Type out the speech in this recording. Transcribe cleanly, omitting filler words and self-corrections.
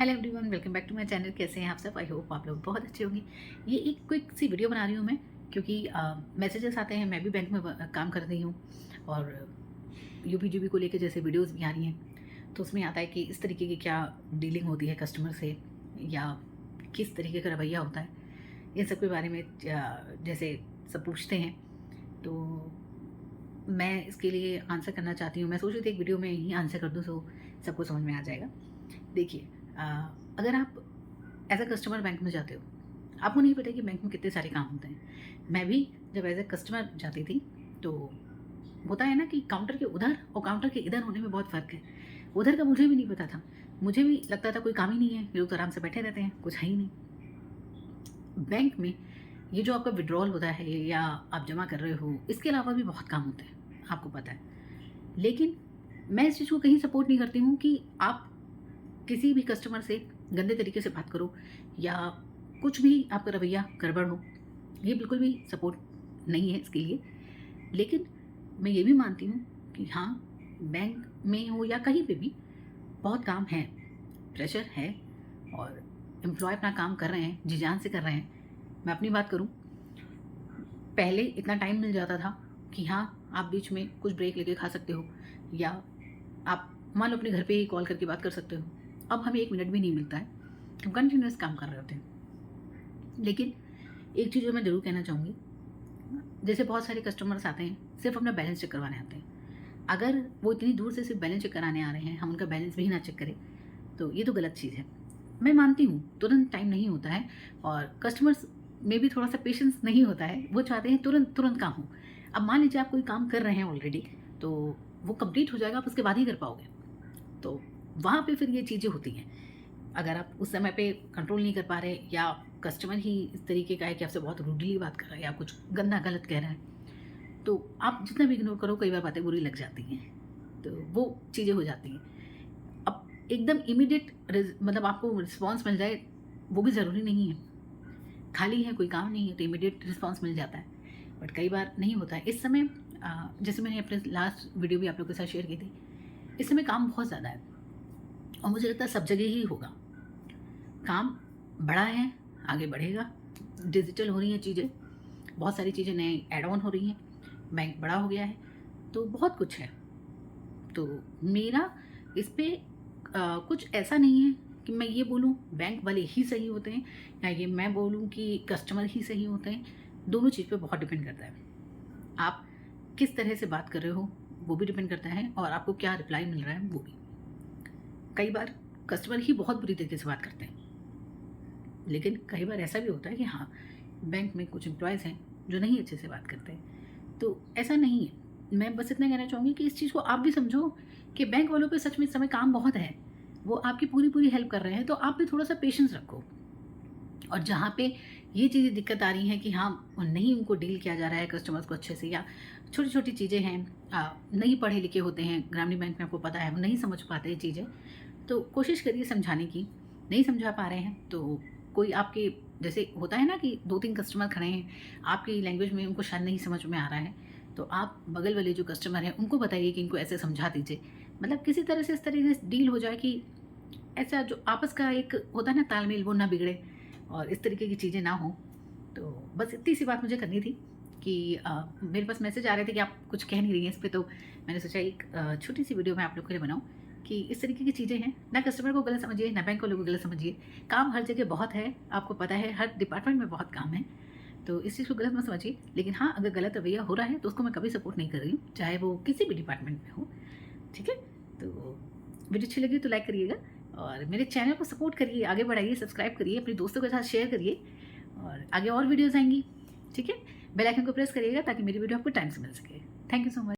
Hello everyone, welcome back to my channel. कैसे हैं आप सब? आई होप आप लोग बहुत अच्छे होंगे। ये एक क्विक सी वीडियो बना रही हूँ मैं, क्योंकि मैसेजेस आते हैं। मैं भी बैंक में काम कर रही हूँ और यूपीजीबी को लेकर जैसे वीडियोस भी आ रही हैं, तो उसमें आता है कि इस तरीके की क्या डीलिंग होती है कस्टमर से, या किस तरीके का रवैया होता है, इन सब के बारे में जैसे सब पूछते हैं। तो मैं इसके लिए आंसर करना चाहती हूँ। मैं सोच रही थी एक वीडियो में ही आंसर कर दूँ, तो सबको समझ में आ जाएगा। देखिए, अगर आप एज अ कस्टमर बैंक में जाते हो, आपको नहीं पता कि बैंक में कितने सारे काम होते हैं। मैं भी जब एज अ कस्टमर जाती थी, तो होता है ना कि काउंटर के उधर और काउंटर के इधर होने में बहुत फ़र्क है। उधर का मुझे भी नहीं पता था, मुझे भी लगता था कोई काम ही नहीं है, लोग तो आराम से बैठे रहते हैं, कुछ है ही नहीं। बैंक में ये जो आपका विड्रॉल होता है या आप जमा कर रहे हो, इसके अलावा भी बहुत काम होते हैं, आपको पता है। लेकिन मैं इस चीज़ को कहीं सपोर्ट नहीं करती हूँ कि आप किसी भी कस्टमर से गंदे तरीके से बात करो या कुछ भी आपका रवैया गड़बड़ हो। ये बिल्कुल भी सपोर्ट नहीं है इसके लिए। लेकिन मैं ये भी मानती हूँ कि हाँ, बैंक में हो या कहीं पे भी बहुत काम है, प्रेशर है, और एम्प्लॉय अपना काम कर रहे हैं, जी जान से कर रहे हैं। मैं अपनी बात करूँ, पहले इतना टाइम मिल जाता था कि हाँ, आप बीच में कुछ ब्रेक लेके खा सकते हो, या आप मान लो अपने घर पे ही कॉल करके बात कर सकते हो। अब हमें 1 मिनट भी नहीं मिलता है, हम कंटिन्यूअस काम कर रहे होते हैं। लेकिन एक चीज़ जो मैं ज़रूर कहना चाहूँगी, जैसे बहुत सारे कस्टमर्स आते हैं, सिर्फ अपना बैलेंस चेक करवाने आते हैं। अगर वो इतनी दूर से सिर्फ बैलेंस चेक कराने आ रहे हैं, हम उनका बैलेंस भी ना चेक करें, तो ये तो गलत चीज़ है। मैं मानती हूँ तुरंत टाइम नहीं होता है, और कस्टमर्स में भी थोड़ा सा पेशेंस नहीं होता है, वो चाहते हैं तुरंत तुरंत काम हो। अब मान लीजिए आप कोई काम कर रहे हैं ऑलरेडी, तो वो कंप्लीट हो जाएगा, आप उसके बाद ही कर पाओगे। तो वहाँ पे फिर ये चीज़ें होती हैं। अगर आप उस समय पे कंट्रोल नहीं कर पा रहे, या कस्टमर ही इस तरीके का है कि आपसे बहुत रूडली बात कर रहा है या कुछ गंदा गलत कह रहा है, तो आप जितना भी इग्नोर करो, कई बार बातें बुरी लग जाती हैं, तो वो चीज़ें हो जाती हैं। अब एकदम इमीडिएट मतलब आपको रिस्पॉन्स मिल जाए, वो भी ज़रूरी नहीं है। खाली है, कोई काम नहीं है, तो इमीडिएट रिस्पॉन्स मिल जाता है, बट कई बार नहीं होता है। इस समय जैसे मैंने अपने लास्ट वीडियो भी आप लोगों के साथ शेयर की थी, इस समय काम बहुत ज़्यादा है, और मुझे लगता है सब जगह ही होगा। काम बड़ा है, आगे बढ़ेगा, डिजिटल हो रही हैं चीज़ें, बहुत सारी चीज़ें नए ऐड ऑन हो रही हैं, बैंक बड़ा हो गया है, तो बहुत कुछ है। तो मेरा इस पे कुछ ऐसा नहीं है कि मैं ये बोलूँ बैंक वाले ही सही होते हैं, या ये मैं बोलूँ कि कस्टमर ही सही होते हैं। दोनों चीज़ पे बहुत डिपेंड करता है। आप किस तरह से बात कर रहे हो, वो भी डिपेंड करता है, और आपको क्या रिप्लाई मिल रहा है, वो भी। कई बार कस्टमर ही बहुत बुरी तरीके से बात करते हैं, लेकिन कई बार ऐसा भी होता है कि हाँ, बैंक में कुछ एम्प्लॉयज़ हैं जो नहीं अच्छे से बात करते हैं। तो ऐसा नहीं है। मैं बस इतना कहना चाहूँगी कि इस चीज़ को आप भी समझो कि बैंक वालों पे सच में इस समय काम बहुत है। वो आपकी पूरी-पूरी हेल्प कर रहे हैं, तो आप भी थोड़ा-सा पेशेंस रखो। और जहाँ पे ये चीज़ें दिक्कत आ रही हैं कि हाँ, नहीं उनको डील किया जा रहा है कस्टमर्स को अच्छे से, या छोटी-छोटी चीज़ें हैं, नहीं पढ़े लिखे होते हैं, ग्रामीण बैंक में आपको पता है, वो नहीं समझ पाते ये चीज़ें, तो कोशिश करिए समझाने की। नहीं समझा पा रहे हैं, तो कोई आपके जैसे होता है ना कि 2-3 कस्टमर खड़े हैं, आपकी लैंग्वेज में उनको शायद नहीं समझ में आ रहा है, तो आप बगल वाले जो कस्टमर हैं, उनको बताइए कि इनको ऐसे समझा दीजिए। मतलब किसी तरह से इस तरीके से डील हो जाए कि ऐसा जो आपस का एक होता है ना तालमेल, वो ना बिगड़े और इस तरीके की चीज़ें ना हों। तो बस इतनी सी बात मुझे करनी थी कि मेरे पास मैसेज आ रहे थे कि आप कुछ कह नहीं रही हैं इस पे, तो मैंने सोचा एक छोटी सी वीडियो मैं आप लोग के लिए बनाऊँ कि इस तरीके की चीज़ें हैं। ना कस्टमर को गलत समझिए, ना बैंक वालों को गलत समझिए। काम हर जगह बहुत है, आपको पता है, हर डिपार्टमेंट में बहुत काम है, तो इस चीज़ को गलत मत समझिए। लेकिन हाँ, अगर गलत रवैया हो रहा है तो उसको मैं कभी सपोर्ट नहीं कर रही हूँ, चाहे वो किसी भी डिपार्टमेंट में हो। ठीक है? तो वीडियो अच्छी लगी तो लाइक करिएगा, और मेरे चैनल को सपोर्ट करिए, आगे बढ़ाइए, सब्सक्राइब करिए, अपने दोस्तों के साथ शेयर करिए, और आगे और वीडियोज़ आएँगी। ठीक है? बेल आइकन को प्रेस करिएगा ताकि मेरी वीडियो आपको टाइम से मिल सके। Thank you so much.